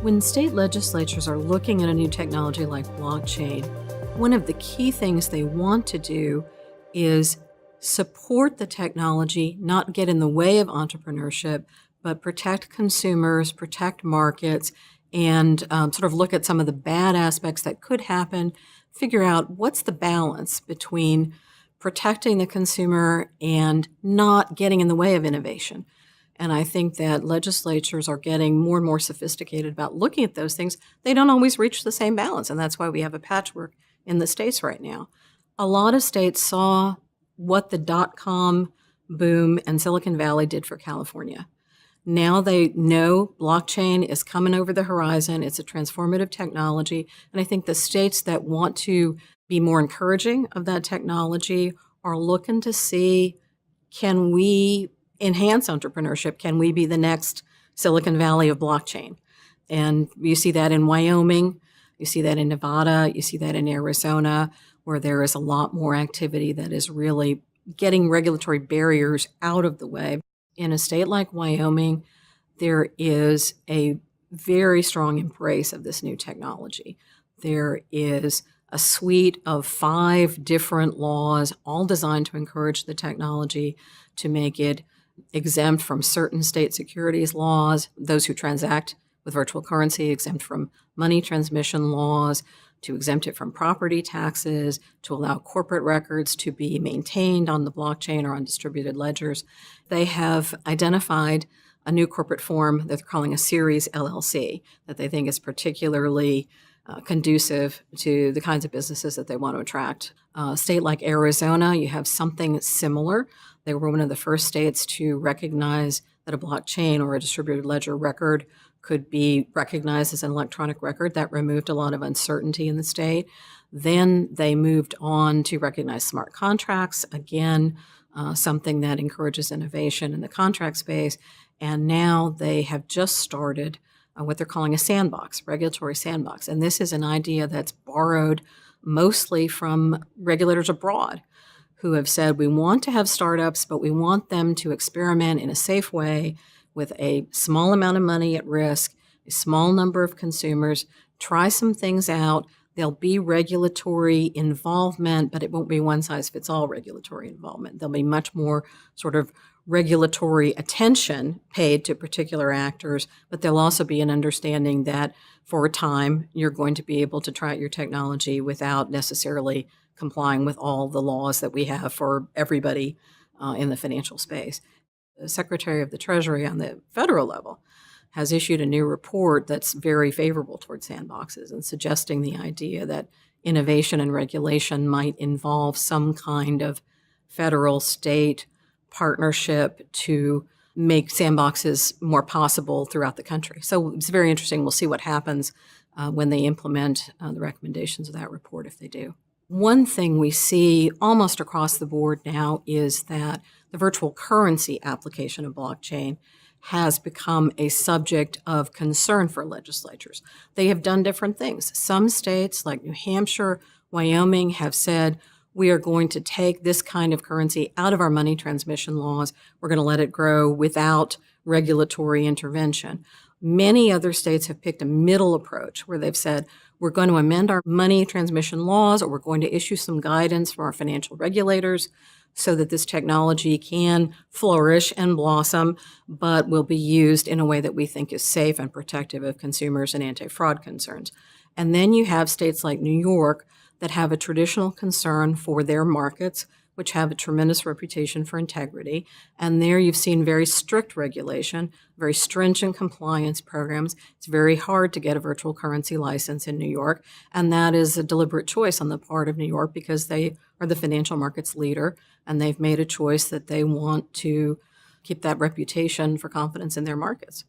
When state legislatures are looking at a new technology like blockchain, one of the key things they want to do is support the technology, not get in the way of entrepreneurship, but protect consumers, protect markets, and sort of look at some of the bad aspects that could happen, figure out what's the balance between protecting the consumer and not getting in the way of innovation. And I think that legislatures are getting more and more sophisticated about looking at those things. They don't always reach the same balance, and that's why we have a patchwork in the states right now. A lot of states saw what the dot-com boom and Silicon Valley did for California. Now they know blockchain is coming over the horizon. It's a transformative technology. And I think the states that want to be more encouraging of that technology are looking to see, can we enhance entrepreneurship? Can we be the next Silicon Valley of blockchain? And you see that in Wyoming, you see that in Nevada, you see that in Arizona, where there is a lot more activity that is really getting regulatory barriers out of the way. In a state like Wyoming, there is a very strong embrace of this new technology. There is a suite of 5 different laws, all designed to encourage the technology, to make it exempt from certain state securities laws, those who transact with virtual currency, exempt from money transmission laws, to exempt it from property taxes, to allow corporate records to be maintained on the blockchain or on distributed ledgers. They have identified a new corporate form that they're calling a Series LLC that they think is particularly conducive to the kinds of businesses that they want to attract. A state like Arizona, you have something similar. They were one of the first states to recognize that a blockchain or a distributed ledger record could be recognized as an electronic record. That removed a lot of uncertainty in the state. Then they moved on to recognize smart contracts, again, something that encourages innovation in the contract space. And now they have just started what they're calling a sandbox, regulatory sandbox. And this is an idea that's borrowed mostly from regulators abroad who have said, we want to have startups, but we want them to experiment in a safe way with a small amount of money at risk, a small number of consumers, try some things out. There'll be regulatory involvement, but it won't be one-size-fits-all regulatory involvement. There'll be much more sort of regulatory attention paid to particular actors, but there'll also be an understanding that for a time, you're going to be able to try out your technology without necessarily complying with all the laws that we have for everybody in the financial space. The Secretary of the Treasury on the federal level has issued a new report that's very favorable towards sandboxes and suggesting the idea that innovation and regulation might involve some kind of federal-state partnership to make sandboxes more possible throughout the country. So it's very interesting. We'll see what happens when they implement the recommendations of that report, if they do. One thing we see almost across the board now is that the virtual currency application of blockchain has become a subject of concern for legislatures. They have done different things. Some states like New Hampshire, Wyoming have said, we are going to take this kind of currency out of our money transmission laws. We're going to let it grow without regulatory intervention. Many other states have picked a middle approach where they've said, we're going to amend our money transmission laws, or we're going to issue some guidance from our financial regulators so that this technology can flourish and blossom, but will be used in a way that we think is safe and protective of consumers and anti-fraud concerns. And then you have states like New York that have a traditional concern for their markets, which have a tremendous reputation for integrity. And there you've seen very strict regulation, very stringent compliance programs. It's very hard to get a virtual currency license in New York. And that is a deliberate choice on the part of New York because they are the financial markets leader. And they've made a choice that they want to keep that reputation for confidence in their markets.